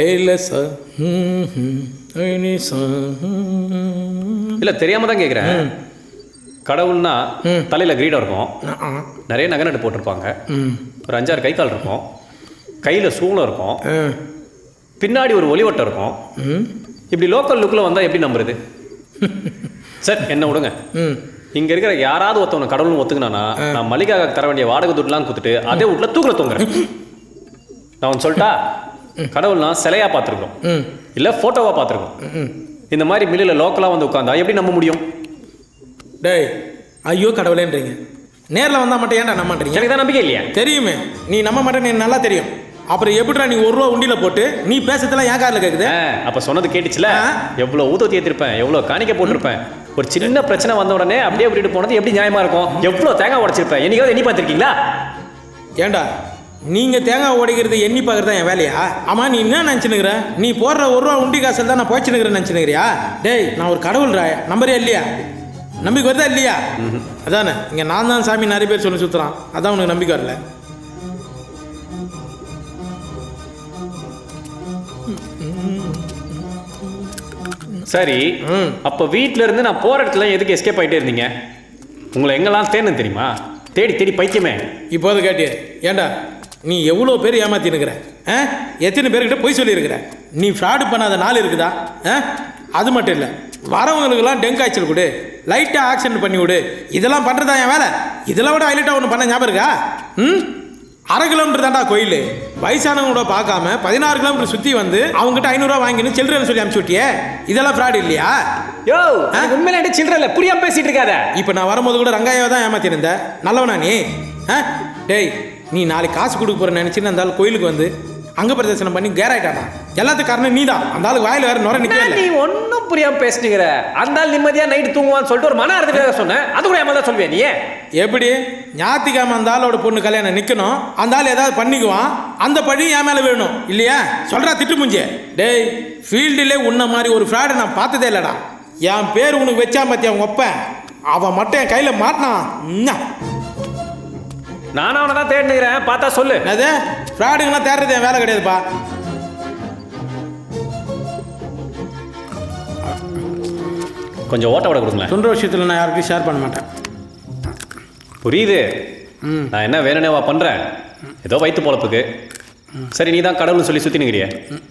இல்லை தெரியாமல் தான் கேட்குறேன். கடவுள்னா தலையில் கிரீடம் இருக்கும், நிறைய நகை நட்டு போட்டிருப்பாங்க, ஒரு 5-6 கை கால் இருக்கும், கையில் சூளம் இருக்கும், பின்னாடி ஒரு ஒளிவட்டம் இருக்கும். இப்படி லோக்கல் லுக்கில் வந்தால் எப்படி நம்புறது? சார் என்ன விடுங்க. இங்கே இருக்கிற யாராவது ஒருத்தவனை கடவுள்னு ஒத்துக்கினானா நான் மளிகாவுக்கு தர வேண்டிய வாடகை துட்டுலாம் கொடுத்துட்டு அதே வீட்டில் தூக்கில் தூங்குறேன். நான் ஒன்று சொல்லிட்டா, கடவுள்னா சிலையாக பார்த்துருக்கோம், இல்லை ஃபோட்டோவாக பார்த்துருக்கோம். இந்த மாதிரி மில்லில் லோக்கலாக வந்து உட்காந்தா எப்படி நம்ப முடியும்? டேய் ஐயோ கடவுளேன்றீங்க, நேரில் வந்தால் மட்டும் ஏன்டா நம்ப மாட்டீங்க? எனக்கு தான் நம்பிக்கை இல்லையா? தெரியுமே நீ நம்ப மாட்டேன்னு எனக்கு நல்லா தெரியும். அப்புறம் எப்படிடா நீ 1 ரூபா உண்டியில் போட்டு நீ பேசுறதுலாம் ஏன் காரில் கேட்குது? அப்போ சொன்னது கேட்டுச்சுல, எவ்வளோ ஊற்றி ஏற்றிருப்பேன், எவ்வளோ காணிக்க போட்டிருப்பேன். ஒரு சின்ன பிரச்சனை வந்த உடனே அப்படியே விட்டுட்டு போனது எப்படி நியாயமாக இருக்கும்? எவ்வளோ தேங்காய் உடைச்சிருப்பேன், என்னைக்காவது எண்ணி பார்த்துருக்கீங்களா? ஏண்டா நீங்கள் தேங்காய் உடைக்கிறது எண்ணி பார்க்குறது தான் என் வேலையா? ஆமாம் நீ என்ன நினச்சினுக்கிற? நீ போடுற 1 ரூபா உண்டி காசில் தான் நான் போய்ச்சினுக்கிறேன்னு நினச்சினுக்கிறியா? டேய் நான் ஒரு கடவுள்ரா, நம்பரே இல்லையா? நம்பிக்கை வருதா இல்லையா? அதானே இங்கே நான் தான் சாமி நிறைய பேர் சொல்லி சுற்றுறான், அதான் உனக்கு நம்பிக்கை வரல. சரி, அப்போ வீட்டில இருந்து நான் போகிற இடத்துல எதுக்கு எஸ்கேப் ஆகிட்டே இருந்தீங்க? உங்களை எங்கெல்லாம் தேடணும் தெரியுமா? தேடி தேடி பைத்தியமே. இப்போது கேட்டியே, ஏண்டா நீ எவ்வளோ பேர் ஏமாத்தினுக்கிற? எத்தனை பேர்கிட்ட போய் சொல்லியிருக்கிற? நீ ஃப்ராடு பண்ணாத நாள் இருக்குதா? அது மட்டும் இல்லை, வரவங்களுக்கெல்லாம் டெங்கு காய்ச்சல் கொடு, லைட்டாக ஆக்சிடென்ட் பண்ணி விடு, இதெல்லாம் பண்ணுறதா என் வேலை. இதெல்லாம் விட ஹைலைட்டாக ஒன்று பண்ண ஞாபகம் இருக்கா? 1/2 கிலோமீட்டர் தான்டா கோயில். வயசானவங்களோட பார்க்காம 16 கிலோமீட்டர் சுற்றி வந்து அவங்ககிட்ட 500 ரூபா வாங்கின்னு சில்லறைன்னு சொல்லி அனுப்பிச்சு விட்டியே, இதெல்லாம் ஃப்ராடு இல்லையா? யோ உண்மையிலே சில்லறை இல்லை, புரியாமல் பேசிட்டு இருக்காத. இப்போ நான் வரும்போது கூட ரங்காயாவை தான் ஏமாத்திருந்தேன், நல்லவனா நீ? டேய் நீ நாளைக்கு காசு கொடுக்க போகிறேன்னு நினச்சின்னு அந்த ஆள் கோயிலுக்கு வந்து அங்க பிரதர்சனம் பண்ணி கேராயிட்டானா? எல்லாத்துக்கும் காரணம் நீ தான். அந்த ஆளுக்கு வாயில் வேற நுர நிற்கல. நீ ஒன்றும் புரியாமல் பேசிட்டுக்கிற. அந்த ஆள் நிம்மதியாக நைட்டு தூங்குவான்னு சொல்லிட்டு ஒரு மன அறுத்துக்காக சொன்னேன், அது கூட ஏமா தான் சொல்லுவேன் நீ? எப்படி ஞாத்திக்காம அந்த ஆளோட பொண்ணு கல்யாணம் நிற்கணும், அந்த ஆள் ஏதாவது பண்ணிக்குவான், அந்த பழி என் மேலே வேணும் இல்லையா? சொல்கிறா திட்டு முஞ்சே. டேய் ஃபீல்டிலே உன்ன மாதிரி ஒரு ஃப்ராடு நான் பார்த்ததே இல்லைடா. என் பேர் உனக்கு வச்சா பற்றி அவன் ஒப்பேன், அவன் மட்டும் என் கையில் மாட்டினான். நானும் அவனை தான் தேடினுக்கிறேன், பார்த்தா சொல்லு. அது ஃப்ராடுங்கெல்லாம் தேடுறது என் வேலை கிடையாதுப்பா. கொஞ்சம் ஓட்ட விட கொடுங்களேன். தொண்டை விஷயத்தில் நான் யாருக்கும் ஷேர் பண்ண மாட்டேன். புரியுது. நான் என்ன வேணுனேவா பண்ணுறேன், ஏதோ வயிற்று பொழப்புக்கு. சரி நீ தான் கடவுள்னு சொல்லி சுற்றி நிற்கிறிய,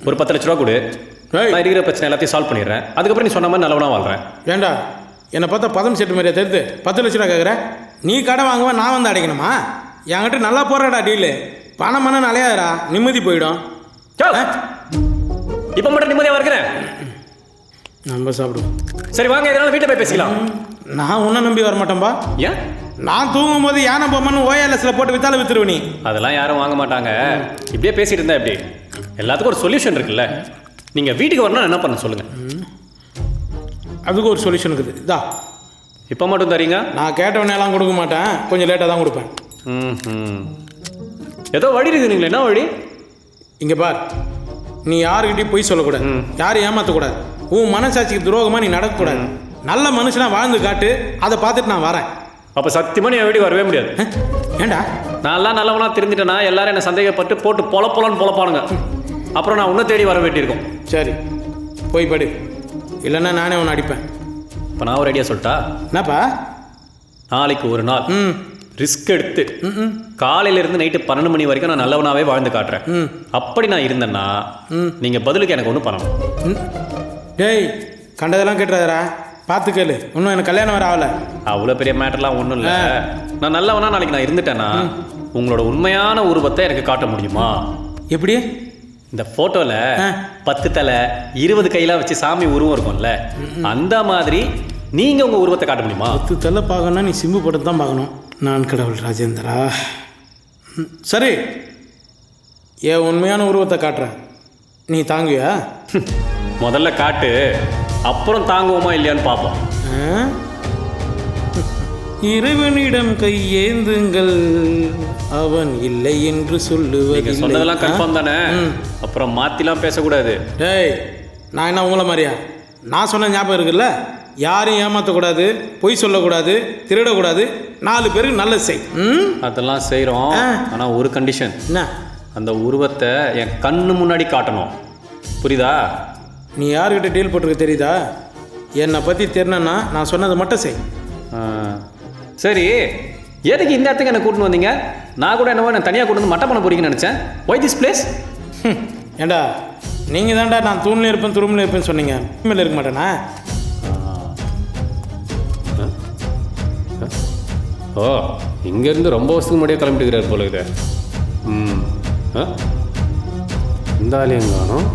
ஒரு 10 லட்ச ரூபா கொடு, நான் இருக்கிற பிரச்சனை எல்லாத்தையும் சால்வ் பண்ணிடுறேன். அதுக்கப்புறம் நீ சொன்ன மாதிரி நல்லவனா வாழ்கிறேன். ஏண்டா என்னை பார்த்தா பதம் செட்டு மாதிரியா தெரியுது? 10 லட்ச ரூபா கேட்குறேன், நீ கடை வாங்குவேன், நான் வந்து அடைக்கணுமா? என்கிட்ட நல்லா போடுறடா டீலு, பணம் மண்ணு அலையாதரா, நிம்மதி போயிடும். இப்போ மட்டும் நிம்மதியாக இருக்கிறேன், நம்ம சாப்பிடுவோம். சரி வாங்க, இதனால வீட்டில் போய் பேசிக்கலாம். நான் உன்னை நம்பி வர மாட்டேன்பா. ஏன்? நான் தூங்கும் போது யானை பொம்மன்னு OLSல போட்டு வித்தாலும் வித்துருவ நீ. அதெல்லாம் யாரும் வாங்க மாட்டாங்க. இப்படியே பேசிட்டு இருந்தா எப்படி? எல்லாத்துக்கும் ஒரு சொல்யூஷன் இருக்குல்ல. நீங்க வீட்டுக்கு வரணும், என்ன பண்ண சொல்லுங்க. அதுக்கு ஒரு சொல்யூஷன் இருக்குது. இதா இப்போ மட்டும் தரீங்க? நான் கேட்டவனெல்லாம் கொடுக்க மாட்டேன், கொஞ்சம் லேட்டாக தான் கொடுப்பேன். ஏதோ வழி இருக்குது. நீங்களே என்ன வழி? இங்கே பார், நீ யாருக்கிட்டையும் பொய் சொல்லக்கூடாது, யாரும் ஏமாற்றக்கூடாது, உன் மனசாட்சிக்கு துரோகமாக நீ நடக்கக்கூடாது. நல்ல மனுஷனாக வாழ்ந்து காட்டு, அதை பார்த்துட்டு நான் வரேன். அப்போ சத்தியமாக நீ என் வீட்டுக்கு வரவே முடியாது. ஏண்டா? நான்லாம் நல்லவனா தெரிஞ்சிட்டேன்னா எல்லாரும் என்னை சந்தேகப்பட்டு போட்டு பொலப்பொலன்னு பொழப்பானுங்க. அப்புறம் நான் உன்னை தேடி வர வேண்டியிருக்கும். சரி போய் படு, இல்லைன்னா நானே உன்னை அடிப்பேன். இப்போ நான் ஒரு ஐடியா சொல்லிட்டா? என்னப்பா? நாளைக்கு ஒரு நாள் ரிஸ்க் எடுத்து காலையிலேருந்து நைட்டு 12 மணி வரைக்கும் நான் நல்லவனாவே வாழ்ந்து காட்டுறேன். அப்படி நான் இருந்தேன்னா நீங்கள் பதிலுக்கு எனக்கு ஒன்றும் பண்ணணும். டேய் கண்டதெல்லாம் கேட்டுறாதரா, பார்த்து கேளு. இன்னும் எனக்கு கல்யாணம் வேறு ஆகலை. அவ்வளோ பெரிய மேட்டர்லாம் ஒன்றும் இல்லை. நான் நல்லவனா நாளைக்கு நான் இருந்துட்டேன்னா உங்களோட உண்மையான உருவத்தை எனக்கு காட்ட முடியுமா? எப்படி? இந்த ஃபோட்டோவில் 10 தலை 20 கையெல்லாம் வச்சு சாமி உருவம் இருக்கும்ல, அந்த மாதிரி நீங்கள் உங்கள் உருவத்தை காட்ட முடியுமா? 10 தலை பார்க்கணும்னா நீ சிம்பு படத்தை தான் பார்க்கணும். நான் கடவுள் ராஜேந்திரா. சரி என் உண்மையான உருவத்தை காட்டுறேன், நீ தாங்குவியா? முதல்ல காட்டு, அப்புறம் தாங்குவோமா இல்லையான்னு பார்ப்போம். இறைவனிடம் கையேந்துங்கள், அவன் இல்லை என்று சொல்லுவது. சொன்னதெல்லாம் கன்ஃபார்ம் தானே? அப்புறம் மாற்றிலாம் பேசக்கூடாது. டேய் நான் என்ன உங்களை மாதிரியா? நான் சொன்ன ஞாபகம் இருக்குல்ல, யாரையும் ஏமாற்றக்கூடாது, பொய் சொல்லக்கூடாது, திருடக்கூடாது, 4 பேருக்கு நல்லது செய். அதெல்லாம் செய்கிறோம். ஆனால் ஒரு கண்டிஷன். என்ன? அந்த உருவத்தை என் கண்ணு முன்னாடி காட்டணும். புரியுதா? நீ யார்கிட்ட டீல் போட்டிருக்க தெரியுதா? என்னை பற்றி தெரியணுன்னா நான் சொன்னதை மட்டும் செய். சரி, எதுக்கு இந்த இடத்துக்கு என்ன கூட்டின்னு வந்தீங்க? நான் கூட என்னவோ நான் தனியாக கூட்டு வந்து மட்டை பண்ண போறீங்கன்னு நினச்சேன். Why this place? ஏண்டா நீங்கள் தான்டா நான் தூணில் இருப்பேன் துரும்பில் இருப்பேன்னு சொன்னீங்க. மேலே இருக்க மாட்டேனா? ஓ, இங்கேருந்து ரொம்ப வருஷத்துக்கு முன்னாடியே கிளம்பிட்டுக்கிறார் போல இது. இந்த ஆலயம் காணும்.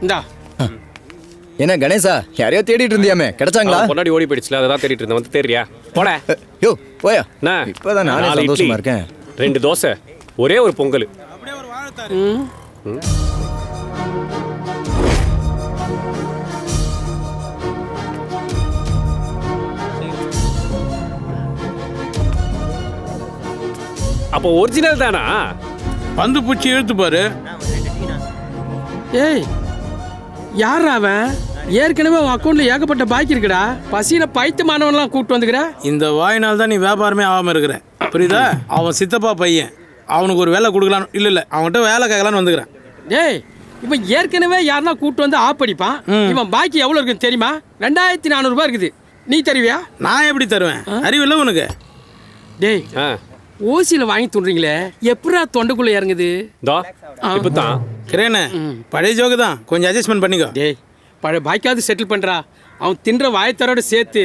இந்தா. என்ன கணேசா, யாரையோ தேடிட்டு இருந்தியாமே, கிடைச்சாங்களா? பொன்னாடி ஓடி போயிடுச்சுல, அதை தான் தேடிட்டு இருந்தேன். வந்து தேடுறியா? போட. யோ போயா. நான் இப்பதான் நானே சந்தோஷமா இருக்கேன். 2 தோசை, ஒரே ஒரு பொங்கல். அப்படியே ஒரு வாழைத்தாரு. அப்போ ஒரிஜினல் தானா? பந்து பூச்சி இழுத்து பாரு. ஏய், யார் அவன்? ஏற்கனவே உன் அக்கௌண்ட்ல ஏகப்பட்ட பாக்கி இருக்குடா. பசியில பைத்தியமானவன்லாம் கூப்பிட்டு வந்துக்கிற. இந்த வாயினால் தான் நீ வியாபாரமே ஆகாமல் இருக்கிற, புரியுதா? அவன் சித்தப்பா பையன், அவனுக்கு ஒரு வேலை கொடுக்கலான்னு இல்லை அவன்கிட்ட வேலை கேட்கலான்னு வந்துக்கிறேன். ஏய், இவன் ஏற்கனவே யாருன்னா கூப்பிட்டு வந்து ஆப் அடிப்பான். இவன் பாக்கி எவ்வளோ இருக்குன்னு தெரியுமா? 2400 ரூபாய் இருக்குது. நீ தருவியா? நான் எப்படி தருவேன்? அறிவில்லை உனக்கு? டேய், ஓசியில் வாங்கி துண்றீங்களே, எப்படா தொண்டைக்குள்ள இறங்குது? இப்பதான் கிரேனு பழைய ஜோக்கு தான், கொஞ்சம் அட்ஜஸ்ட்மெண்ட் பண்ணிக்கோ. டேய், பழைய பாய்க்காவது செட்டில் பண்றா. அவன் தின்ற வாயத்தரோட சேர்த்து.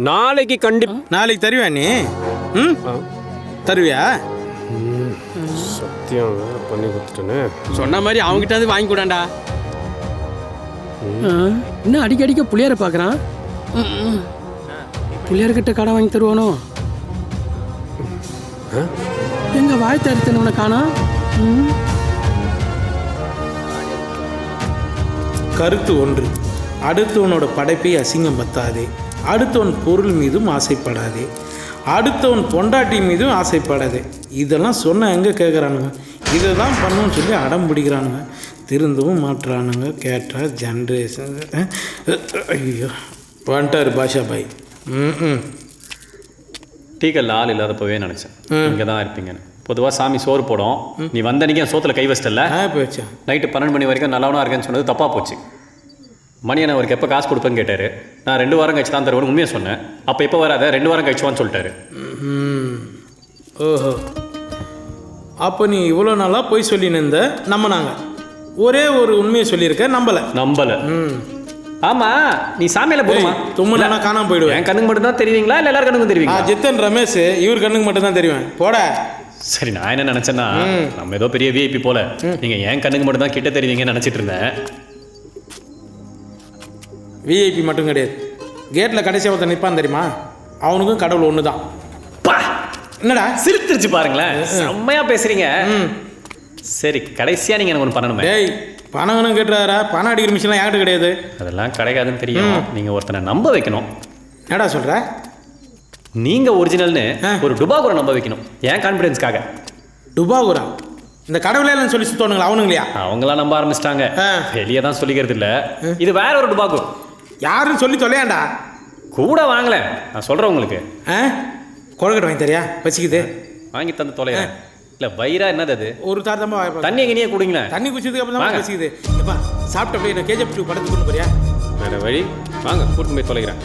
நாளைக்கு நாளைக்கு தருவியா நீ? தருவியா? சத்தியம் பண்ணி கொடுத்துட்டேன்னு சொன்ன மாதிரி அவங்ககிட்ட வந்து வாங்கி கூடாண்டா. இன்னும் அடிக்கடிக்க புளியார பார்க்குறான். புளியார்கிட்ட கடை வாங்கி தருவானோ? எங்க வாய் தருத்தனவனை காணா? கருத்து ஒன்று, அடுத்தவனோட படைப்பை அசிங்கம் பத்தாதே. அடுத்தவன் பொருள் மீதும் ஆசைப்படாதே. அடுத்தவன் பொண்டாட்டி மீதும் ஆசைப்படாதே. இதெல்லாம் சொன்ன எங்கே கேட்குறானுங்க? இதை தான் பண்ணணும்னு சொல்லி அடம் பிடிக்கிறானுங்க. திருந்தவும் மாட்டுறானுங்க. கேட்டால் ஜென்ரேஷன். ஐயோ வந்துட்டார் பாஷா பாய். டீக்கல்ல ஆள் இல்லாதப்பவே நினச்சேன் இங்கே தான் இருப்பீங்கன்னு. பொதுவாக சாமி சோறு போடும், நீ வந்தன்னைக்கு என் சோத்தில் கை வச்சிட்டல. போச்சா? நைட்டு 12 மணி வரைக்கும் நல்லவனா இருக்கேன்னு சொன்னது தப்பாக போச்சு. மணி என்ன அவருக்கு எப்போ காசு கொடுப்பேன்னு கேட்டார். நான் 2 வாரம் கழிச்சு தான் தருவேன் உண்மையாக சொன்னேன். அப்போ எப்போ வராத, 2 வாரம் கழிச்சுவான்னு சொல்லிட்டாரு. ஓஹோ, அப்போ நீ இவ்வளோ நாளாக போய் சொல்லின்னு இருந்த நம்பினாங்க. ஒரே ஒரு உண்மையை சொல்லியிருக்க, நம்பலை. ஆமா, நீ சாமியில போடுமா? தும்முனா காணாம போயிடுவேன். என் கண்ணுக்கு மட்டும் தான் தெரியுங்களா இல்லை எல்லாரும் கண்ணுக்கும் தெரியுங்களா? ஜித்தன் ரமேஷ் இவர் கண்ணுக்கு மட்டும் தான் தெரியும். போட. சரி, நான் என்ன நினைச்சேன்னா, நம்ம ஏதோ பெரிய விஐபி போல நீங்க என் கண்ணுக்கு மட்டும் தான் கிட்ட தெரியுவீங்கன்னு நினைச்சிட்டு இருந்தேன். விஐபி மட்டும் கிடையாது, கேட்டில் கடைசியாக ஒருத்தர் நிற்பான் தெரியுமா? அவனுக்கும் கடவுள் ஒன்று தான். என்னடா சிரித்துருச்சு பாருங்களேன், செம்மையா பேசுறீங்க. சரி, கடைசியா நீங்க எனக்கு ஒன்று பண்ணணுமே. டேய், பணம் கேட்டுறாரா? பணம் அடிக்கிற மிஷின்லாம் யார்கிட்ட கிடையாது. அதெல்லாம் கிடைக்காதுன்னு தெரியும். நீங்க ஒருத்தனை நம்ப வைக்கணும். என்னடா சொல்ற? நீங்க ஒரிஜினல்னு ஒரு டுபாகூரை நம்ப வைக்கணும், என் கான்ஃபிடன்ஸ்க்காக. டுபாகூரா? இந்த கடவுளேன்னு சொல்லி சுத்தவனுங்களா அவனுங்களையா? அவங்களாம் நம்ப ஆரம்பிச்சிட்டாங்க, வெளியே தான் சொல்லிக்கிறது இல்லை. இது வேற ஒரு டுபாகூர். யாருன்னு சொல்லி தொலையாண்டா. கூட வாங்கல, நான் சொல்றேன் உங்களுக்கு. கொழுக்கட்டை வாங்கி தரியா? பசிக்குது, வாங்கி தந்து தொலையா? இல்லை வயிறா என்னது அது? ஒரு தாரதமா தண்ணி எங்கேயே குடிங்களேன். தண்ணி குடிச்சதுக்கு அப்புறம் தான் பசிக்குது. சாப்பிட்ட போய் நான் கேஜப் 2 படத்துக்கு கொண்டு போறியா? வேற வழி, வாங்க கூட்டு போய் தொலைகிறேன்.